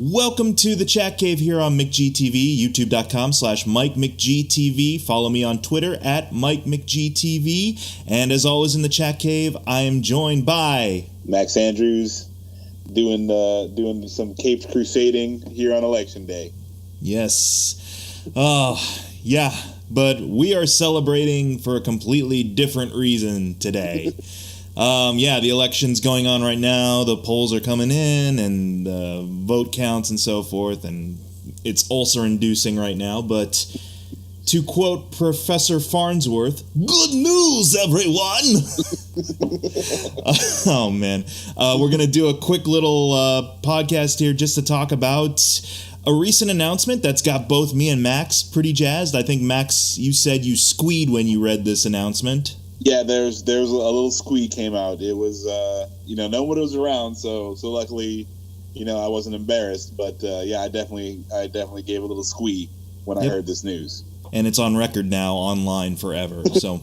Welcome to the Chat Cave here on McGTV, youtube.com/MikeMcGTV. Follow me on Twitter at MikeMcGTV. And as always in the Chat Cave, I am joined by Max Andrews, doing some caped crusading here on Election Day. Yes. Yeah, but we are celebrating for a completely different reason today. The election's going on right now. The polls are coming in and vote counts and so forth, and it's ulcer-inducing right now. But to quote Professor Farnsworth, good news, everyone! Oh, man. We're going to do a quick little podcast here just to talk about a recent announcement that's got both me and Max pretty jazzed. I think, Max, you said you squeed when you read this announcement. Yeah, there's a little squee came out. It was, no one was around, so luckily, I wasn't embarrassed. But I definitely gave a little squee when I heard this news. And it's on record now, online forever. So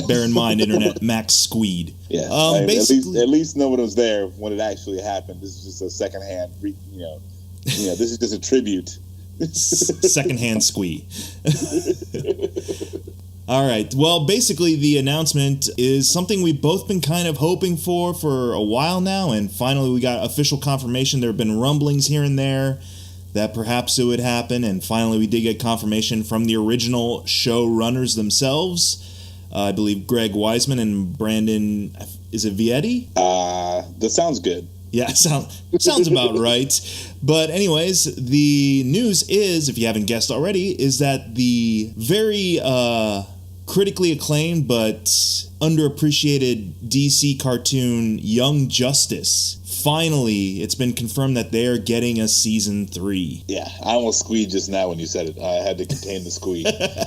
bear in mind, internet, Max squeed. Yeah, at least no one was there when it actually happened. This is just a secondhand, this is just a tribute. Secondhand squee. All right. Well, basically, the announcement is something we've both been kind of hoping for a while now, and finally we got official confirmation. There have been rumblings here and there that perhaps it would happen, and finally we did get confirmation from the original showrunners themselves. I believe Greg Weisman and Brandon, is it Vietti? That sounds good. Yeah, sounds about right. But anyways, the news is, if you haven't guessed already, is that the very critically acclaimed but underappreciated DC cartoon Young Justice, finally, it's been confirmed that they are getting a season 3. Yeah, I almost squeezed just now when you said it. I had to contain the squeeze.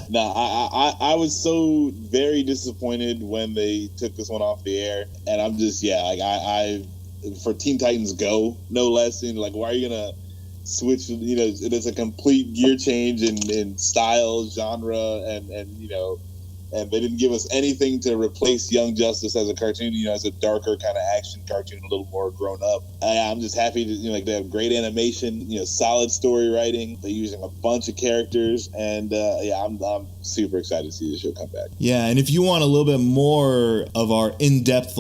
No, I was so very disappointed when they took this one off the air, and I'm just, for Teen Titans Go, no less. Why are you gonna switch? It's a complete gear change in style, genre, and they didn't give us anything to replace Young Justice as a cartoon. As a darker kind of action cartoon, a little more grown up. I'm just happy to they have great animation, solid story writing. They're using a bunch of characters, and I'm super excited to see the show come back. Yeah, and if you want a little bit more of our in-depth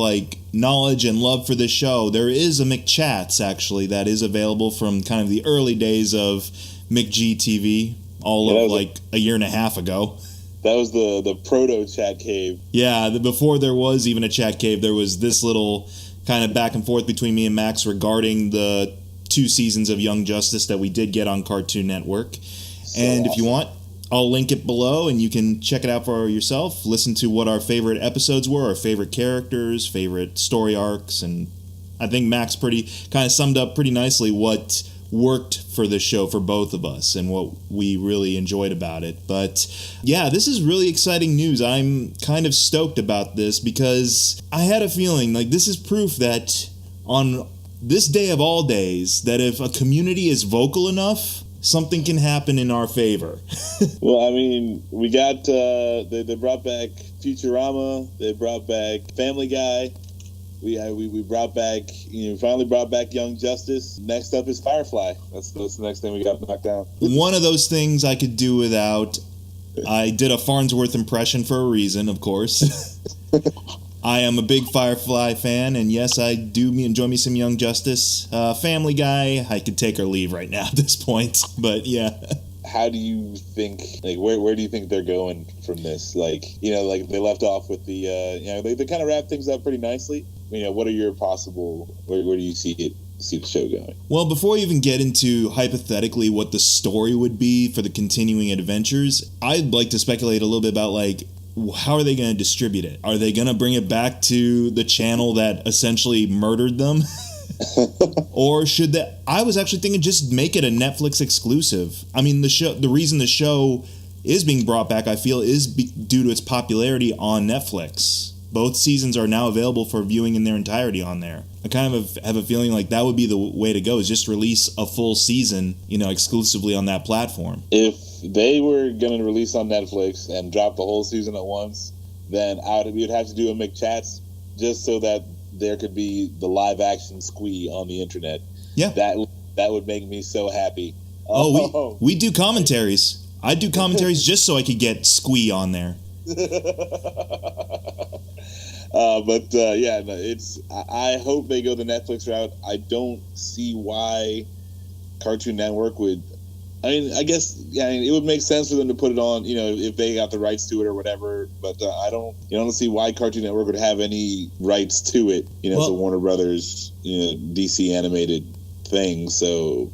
knowledge and love for this show, there is a McChats actually that is available from kind of the early days of McGTV, a year and a half ago. That was the proto Chat Cave. Yeah, before there was even a Chat Cave, there was this little kind of back and forth between me and Max regarding the 2 seasons of Young Justice that we did get on Cartoon Network. And if you want, I'll link it below and you can check it out for yourself. Listen to what our favorite episodes were, our favorite characters, favorite story arcs, and I think Max pretty kind of summed up pretty nicely what worked for this show for both of us and what we really enjoyed about it. But yeah, this is really exciting news. I'm kind of stoked about this because I had a feeling this is proof that on this day of all days, that if a community is vocal enough, something can happen in our favor. Well, I mean, we got they brought back Futurama, they brought back Family Guy. We brought back, finally brought back Young Justice. Next up is Firefly. That's the next thing we got knocked down. One of those things I could do without. I did a Farnsworth impression for a reason, of course. I am a big Firefly fan, and yes, I do enjoy me some Young Justice. Family Guy, I could take or leave right now at this point, but yeah. How do you think, where do you think they're going from this? They left off with the, they kind of wrap things up pretty nicely. What are your possible, where do you see the show going? Well, before we even get into hypothetically what the story would be for the continuing adventures, I'd like to speculate a little bit about how are they going to distribute it? Are they going to bring it back to the channel that essentially murdered them? Or should they? I was actually thinking just make it a Netflix exclusive. I mean, the reason the show is being brought back, I feel, is due to its popularity on Netflix. Both seasons are now available for viewing in their entirety on there. I kind of have a feeling that would be the way to go, is just release a full season, exclusively on that platform. If they were going to release on Netflix and drop the whole season at once, then we would have to do a McChats just so that there could be the live action squee on the internet. Yeah. That would make me so happy. We do commentaries. I do commentaries just so I could get Squee on there. I hope they go the Netflix route. I don't see why Cartoon Network would. I mean, I guess it would make sense for them to put it on, if they got the rights to it or whatever. But I don't see why Cartoon Network would have any rights to it. It's a Warner Brothers, DC animated thing. So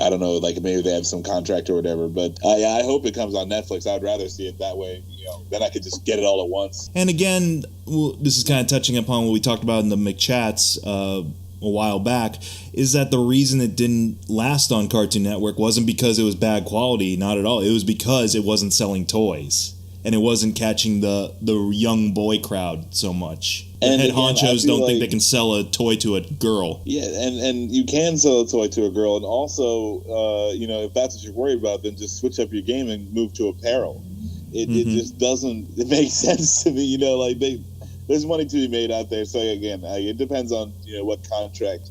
I don't know, like maybe they have some contract or whatever. But I hope it comes on Netflix. I'd rather see it that way. Then I could just get it all at once. And again, this is kind of touching upon what we talked about in the McChats a while back, is that the reason it didn't last on Cartoon Network wasn't because it was bad quality, not at all. It was because it wasn't selling toys and it wasn't catching the young boy crowd so much. And head honchos don't think they can sell a toy to a girl. Yeah, and you can sell a toy to a girl, and also, if that's what you're worried about, then just switch up your game and move to apparel. It just doesn't make sense to me, there's money to be made out there. So again, it depends on what contract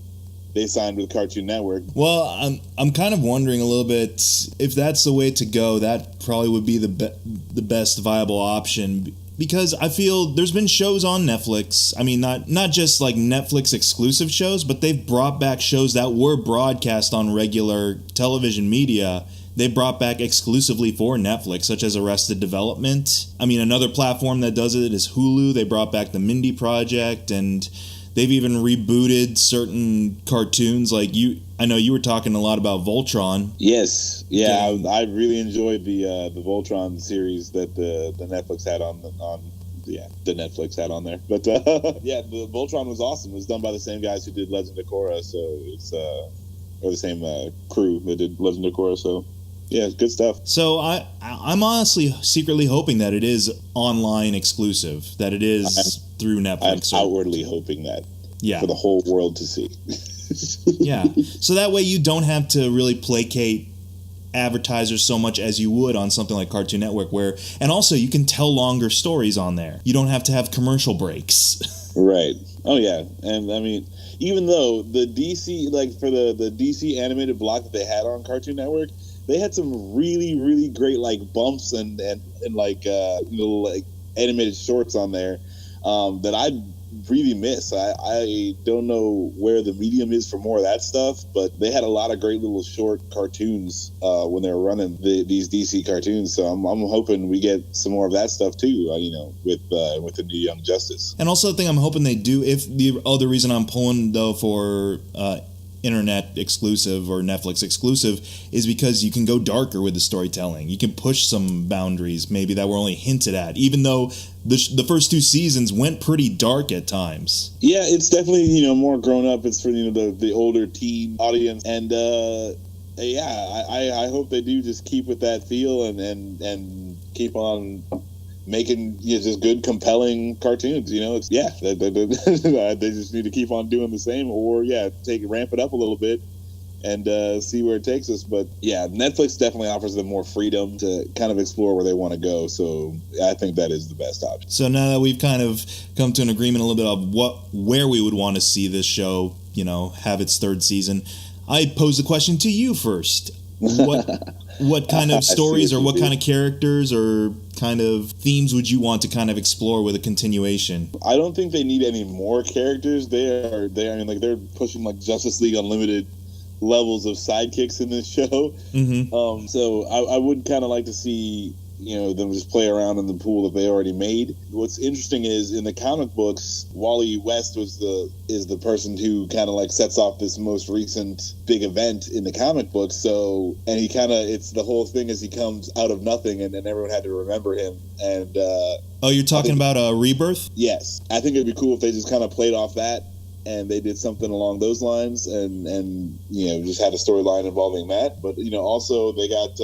they signed with Cartoon Network. Well, I'm kind of wondering a little bit if that's the way to go. That probably would be the best viable option, because I feel there's been shows on Netflix. I mean, not just like Netflix exclusive shows, but they've brought back shows that were broadcast on regular television media. They brought back exclusively for Netflix, such as Arrested Development. I mean, another platform that does it is Hulu. They brought back the Mindy Project, and they've even rebooted certain cartoons. Like I know you were talking a lot about Voltron. Yes, yeah, I really enjoyed the Voltron series that the Netflix had the Netflix had on there. But the Voltron was awesome. It was done by the same guys who did Legend of Korra, so it's or the same crew that did Legend of Korra. So yeah, it's good stuff. So I'm honestly secretly hoping that it is online exclusive, that it is through Netflix. I'm outwardly hoping that. Yeah. For the whole world to see. Yeah. So that way you don't have to really placate advertisers so much as you would on something like Cartoon Network, and also you can tell longer stories on there. You don't have to have commercial breaks. Right. Oh yeah. And I mean, even though the DC, for the DC animated block that they had on Cartoon Network, they had some really, really great bumps and animated shorts on there that I really miss. I don't know where the medium is for more of that stuff, but they had a lot of great little short cartoons when they were running these DC cartoons. So I'm hoping we get some more of that stuff too. With the new Young Justice. And also the thing I'm hoping they do, if the other reason I'm pulling though for internet exclusive or Netflix exclusive, is because you can go darker with the storytelling. You can push some boundaries maybe that were only hinted at, even though the first two seasons went pretty dark at times. Yeah, it's definitely more grown up. It's for the older teen audience, and I hope they do just keep with that feel and keep on making just good, compelling cartoons. They just need to keep on doing the same, or ramp it up a little bit and see where it takes us. But yeah, Netflix definitely offers them more freedom to kind of explore where they want to go. So I think that is the best option. So now that we've kind of come to an agreement a little bit of where we would want to see this show, have its third season, I pose the question to you first. What kind of stories or what kind of characters or kind of themes would you want to kind of explore with a continuation? I don't think they need any more characters. They're pushing Justice League Unlimited levels of sidekicks in this show. Mm-hmm. So I would kind of like to see them just play around in the pool that they already made. What's interesting is in the comic books, Wally West is the person who kind of sets off this most recent big event in the comic books. So, and he it's the whole thing is he comes out of nothing and everyone had to remember him. And you're talking about Rebirth? Yes, I think it'd be cool if they just kind of played off that and they did something along those lines and just had a storyline involving that. But also they got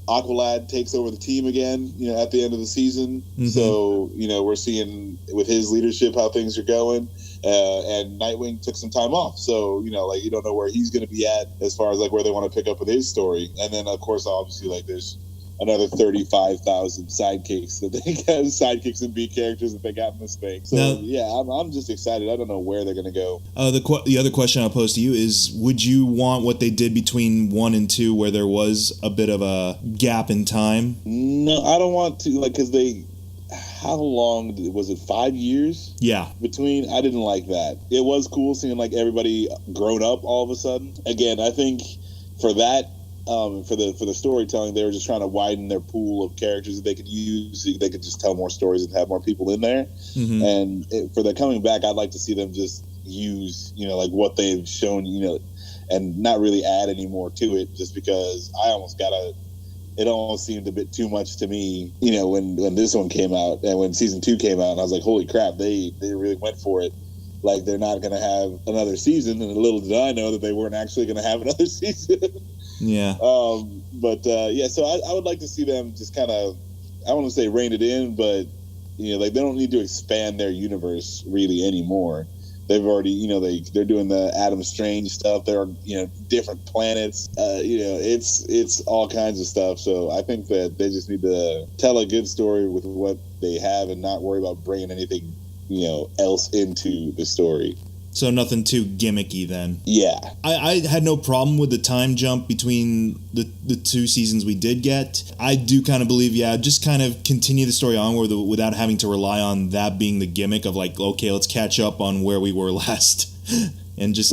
Aqualad takes over the team again at the end of the season. Mm-hmm. So we're seeing with his leadership how things are going, and Nightwing took some time off, so you don't know where he's going to be at as far as where they want to pick up with his story. And then of course obviously there's another 35,000 sidekicks that they got, sidekicks and B characters that they got in this thing. So now, yeah, I'm just excited. I don't know where they're going to go. The other question I'll pose to you is, would you want what they did between 1 and 2, where there was a bit of a gap in time? No, I don't want to, like, because how long was it? 5 years? Yeah. Between, I didn't like that. It was cool seeing like everybody grown up all of a sudden. Again, I think for that, for the storytelling, they were just trying to widen their pool of characters that they could use. So they could just tell more stories and have more people in there. Mm-hmm. And for the coming back, I'd like to see them just use, like what they've shown, and not really add any more to it. Just because it almost seemed a bit too much to me, when this one came out and when season 2 came out, and I was like, holy crap, they really went for it. Like, they're not going to have another season, and little did I know that they weren't actually going to have another season. Yeah. So I would like to see them just kind of, I don't want to say rein it in, but, like, they don't need to expand their universe really anymore. They've already, they're doing the Adam Strange stuff. There are, different planets. It's all kinds of stuff. So I think that they just need to tell a good story with what they have and not worry about bringing anything, else into the story. So nothing too gimmicky then. Yeah. I had no problem with the time jump between the 2 seasons we did get. I do kind of believe, just kind of continue the story on without having to rely on that being the gimmick of like, okay, let's catch up on where we were last. And just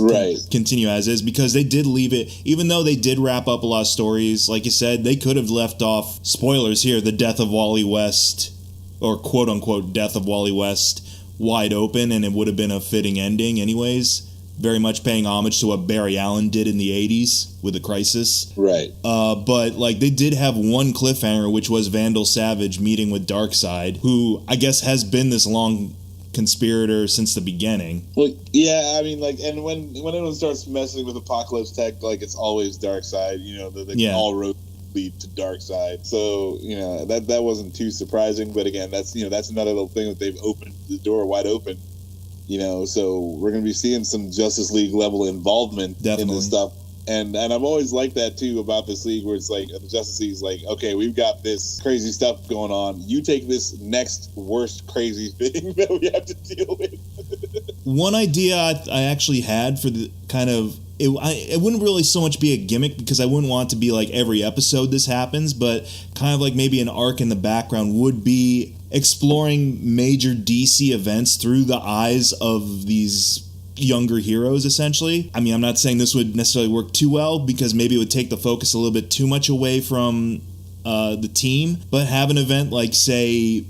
continue as is, because they did leave it, even though they did wrap up a lot of stories, like you said, they could have left off, spoilers here, the death of Wally West, or quote-unquote death of Wally West, wide open, and it would have been a fitting ending anyways. Very much paying homage to what Barry Allen did in the 80s with The Crisis. Right. But, like, they did have one cliffhanger, which was Vandal Savage meeting with Darkseid, who I guess has been this long conspirator since the beginning. Well, yeah, I mean, like, and when anyone starts messing with Apocalypse Tech, like, it's always Darkseid, all roads lead to Darkseid. So, that wasn't too surprising, but again, that's another little thing that they've opened the door wide open, so we're going to be seeing some Justice League level involvement in this stuff. And I've always liked that too about this league, where it's like the Justice League is like, okay, we've got this crazy stuff going on. You take this next worst crazy thing that we have to deal with. One idea I actually had for the kind of, it wouldn't really so much be a gimmick, because I wouldn't want it to be like every episode this happens, but kind of like maybe an arc in the background would be exploring major DC events through the eyes of these younger heroes, essentially. I mean, I'm not saying this would necessarily work too well, because maybe it would take the focus a little bit too much away from the team, but have an event like, say,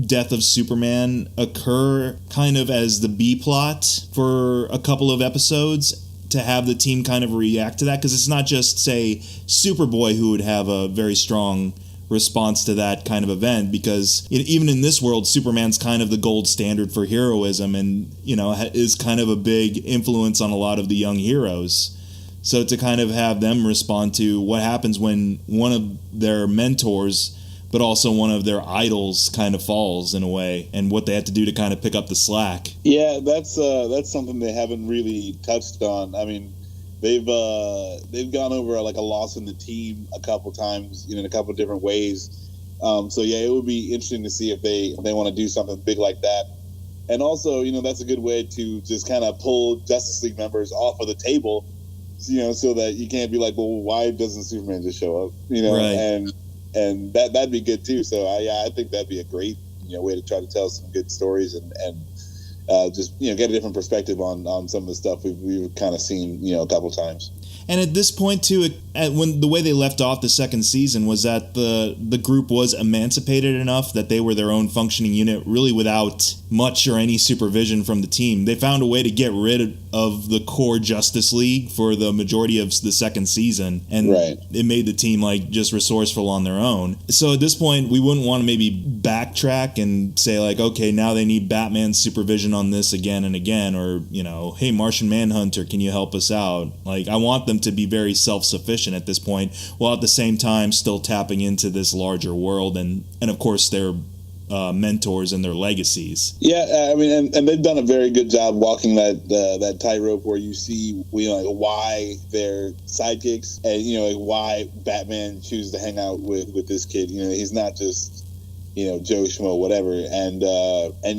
Death of Superman occur kind of as the B plot for a couple of episodes, to have the team kind of react to that, because it's not just, say, Superboy who would have a very strong response to that kind of event, because even in this world, Superman's kind of the gold standard for heroism, and is kind of a big influence on a lot of the young heroes. So to kind of have them respond to what happens when one of their mentors, but also one of their idols, kind of falls in a way, and what they have to do to kind of pick up the slack. Yeah, that's something they haven't really touched on. I mean, they've gone over like a loss in the team a couple times, in a couple of different ways. So yeah, it would be interesting to see if they want to do something big like that. And also, that's a good way to just kind of pull Justice League members off of the table, so that you can't be like, well, why doesn't Superman just show up? Right. And that'd be good too. So I think that'd be a great way to try to tell some good stories and just get a different perspective on some of the stuff we've kind of seen a couple times. And at this point, too, when the way they left off the second season was that the group was emancipated enough that they were their own functioning unit, really without much or any supervision from the team. They found a way to get rid of the core Justice League for the majority of the second season, and it made the team like just resourceful on their own. So at this point, we wouldn't want to maybe backtrack and say like, okay, now they need Batman's supervision on this again and again, or hey, Martian Manhunter, can you help us out? Like, I want them to be very self-sufficient at this point, while at the same time still tapping into this larger world, and of course their mentors and their legacies. Yeah, I mean, and they've done a very good job walking that tightrope where you see, like, why they're sidekicks and, like, why Batman chooses to hang out with this kid. He's not just, Joe Schmo, whatever. And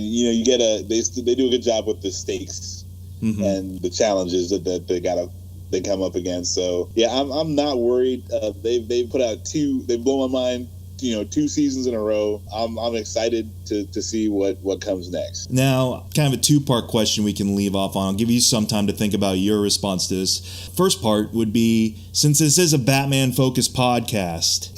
you get they do a good job with the stakes and the challenges that they come up against. So yeah, I'm not worried. They've put out they've blown my mind, 2 seasons in a row. I'm excited to see what comes next. Now, kind of a 2-part question we can leave off on. I'll give you some time to think about your response to this. First part would be, since this is a Batman-focused podcast,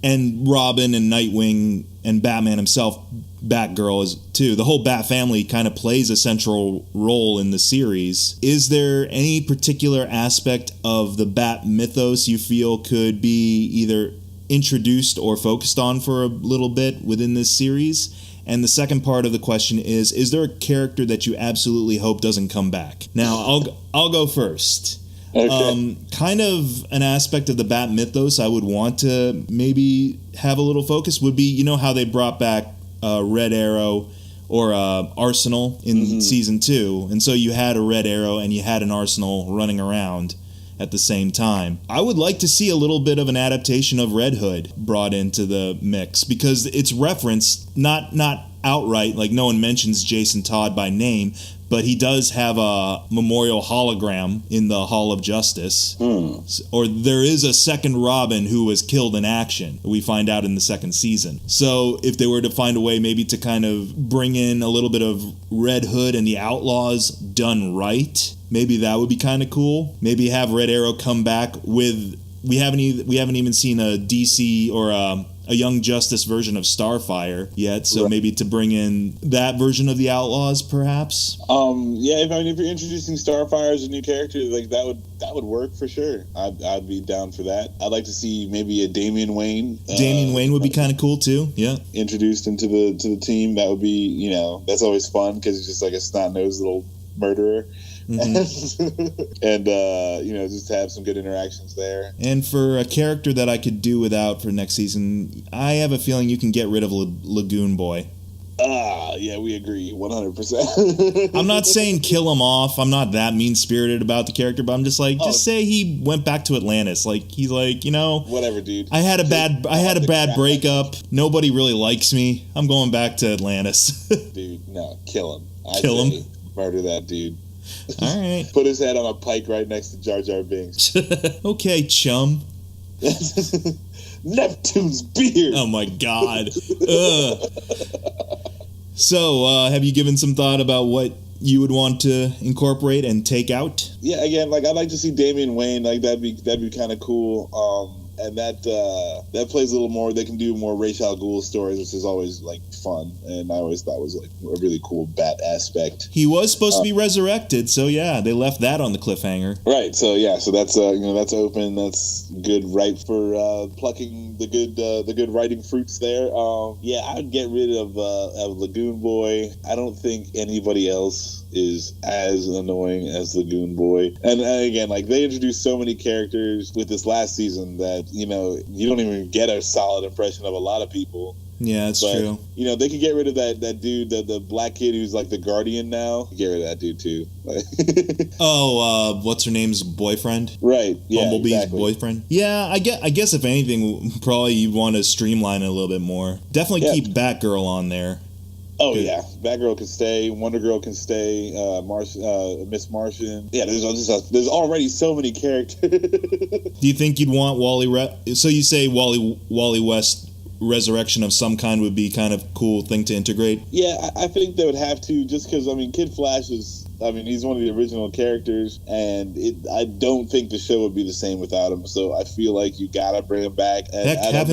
and Robin and Nightwing and Batman himself, Batgirl is too, the whole Bat family kind of plays a central role in the series. Is there any particular aspect of the Bat mythos you feel could be either introduced or focused on for a little bit within this series? And the second part of the question is there a character that you absolutely hope doesn't come back? Now, I'll go first. Okay. Kind of an aspect of the Bat mythos I would want to maybe have a little focus would be, how they brought back Red Arrow or Arsenal in season 2, and so you had a Red Arrow and you had an Arsenal running around at the same time. I would like to see a little bit of an adaptation of Red Hood brought into the mix, because it's referenced, not outright, like no one mentions Jason Todd by name, but he does have a memorial hologram in the Hall of Justice. Or there is a second Robin who was killed in action, we find out in the second season. So if they were to find a way maybe to kind of bring in a little bit of Red Hood and the Outlaws done right, maybe that would be kind of cool. Maybe have Red Arrow come back with... We haven't even seen a DC or a Young Justice version of Starfire yet, so right. Maybe to bring in that version of the Outlaws, perhaps. Yeah, if you're introducing Starfire as a new character, like that would work for sure. I'd be down for that. I'd like to see maybe a Damian Wayne. Damian Wayne would be kind of cool too. Yeah, introduced into the team. That would be, that's always fun because he's just like a snot-nosed little murderer. And just to have some good interactions there. And for a character that I could do without for next season, I have a feeling you can get rid of Lagoon Boy. Yeah, we agree 100%. I'm not saying kill him off. I'm not that mean-spirited about the character, but I'm just like, just say he went back to Atlantis. Like, he's like, whatever, dude. I had a bad breakup. Nobody really likes me. I'm going back to Atlantis. Dude, no, kill him. Kill him. Murder that dude. All right. Put his head on a pike right next to Jar Jar Binks. Okay, chum. Neptune's beard. Oh my God. So, have you given some thought about what you would want to incorporate and take out? Yeah, again, like I'd like to see Damian Wayne. Like that'd be kind of cool. And that plays a little more. They can do more Ra's al Ghul stories, which is always like fun, and I always thought was like a really cool Bat aspect. He was supposed to be resurrected, so yeah, they left that on the cliffhanger. Right. So yeah, so that's that's open. That's good, right for plucking the good writing fruits there. Yeah, I'd get rid of Lagoon Boy. I don't think anybody else is as annoying as Lagoon Boy. And again, like they introduced so many characters with this last season that you don't even get a solid impression of a lot of people. Yeah, that's true. They could get rid of that dude, the black kid who's like the Guardian now. Get rid of that dude too. What's her name's boyfriend? Right. Yeah, Bumblebee's exactly. boyfriend. Yeah, I guess if anything, probably you want to streamline it a little bit more. Definitely keep Batgirl on there. Oh yeah, Batgirl can stay. Wonder Girl can stay. Miss Martian. Yeah, there's already so many characters. Do you think you'd want Wally? So you say Wally West resurrection of some kind would be kind of cool thing to integrate? Yeah, I think they would have to, just because Kid Flash is. He's one of the original characters, and I don't think the show would be the same without him. So I feel like you gotta bring him back. And have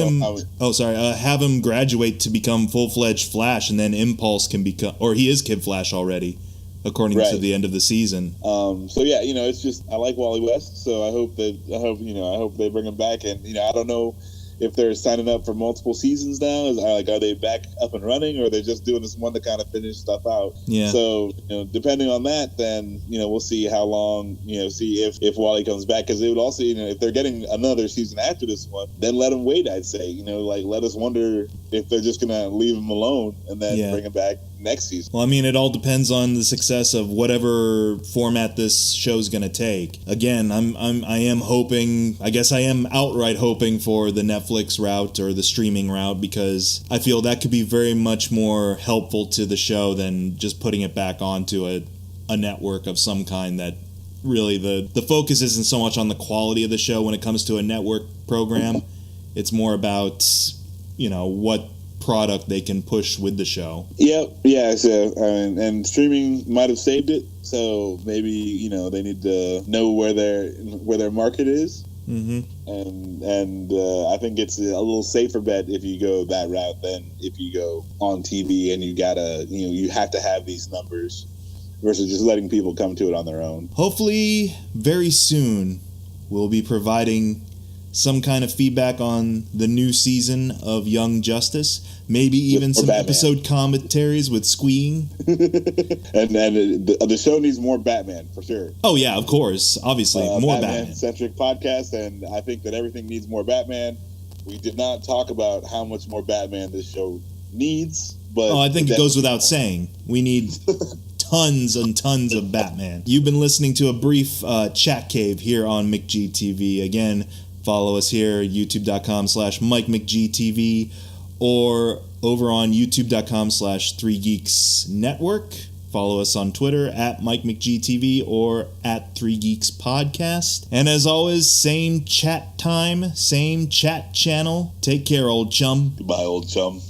him graduate to become full-fledged Flash, and then Impulse can become, or he is Kid Flash already, according to the end of the season. So yeah, it's just I like Wally West, so I hope they bring him back, and I don't know if they're signing up for multiple seasons now. Are they back up and running, or are they just doing this one to kind of finish stuff out? Yeah. So, depending on that, then, we'll see how long, see if Wally comes back. Because it would also, if they're getting another season after this one, then let them wait, I'd say. Let us wonder if they're just gonna leave him alone and then Yeah. bring him back next season. Well, I mean, it all depends on the success of whatever format this show's going to take. Again, I am hoping, I guess I am outright hoping for the Netflix route or the streaming route, because I feel that could be very much more helpful to the show than just putting it back onto a network of some kind that really the focus isn't so much on the quality of the show when it comes to a network program. It's more about, what product they can push with the show. Yep. Yeah. So, and streaming might have saved it. So maybe they need to know where their market is. Mm-hmm. And I think it's a little safer bet if you go that route than if you go on TV and you have to have these numbers versus just letting people come to it on their own. Hopefully, very soon, we'll be providing some kind of feedback on the new season of Young Justice. Maybe even some Batman episode commentaries with Squeeing. and the show needs more Batman, for sure. Oh, yeah, of course. Obviously, more Batman. Batman-centric podcast, and I think that everything needs more Batman. We did not talk about how much more Batman this show needs, but... I think it goes without saying. We need tons and tons of Batman. You've been listening to a brief chat cave here on McGTV. Again, follow us here, youtube.com/MikeMcGTV, or over on youtube.com/3geeksnetwork. Follow us on Twitter @MikeMcGTV or @3geekspodcast. And as always, same chat time, same chat channel. Take care, old chum. Goodbye, old chum.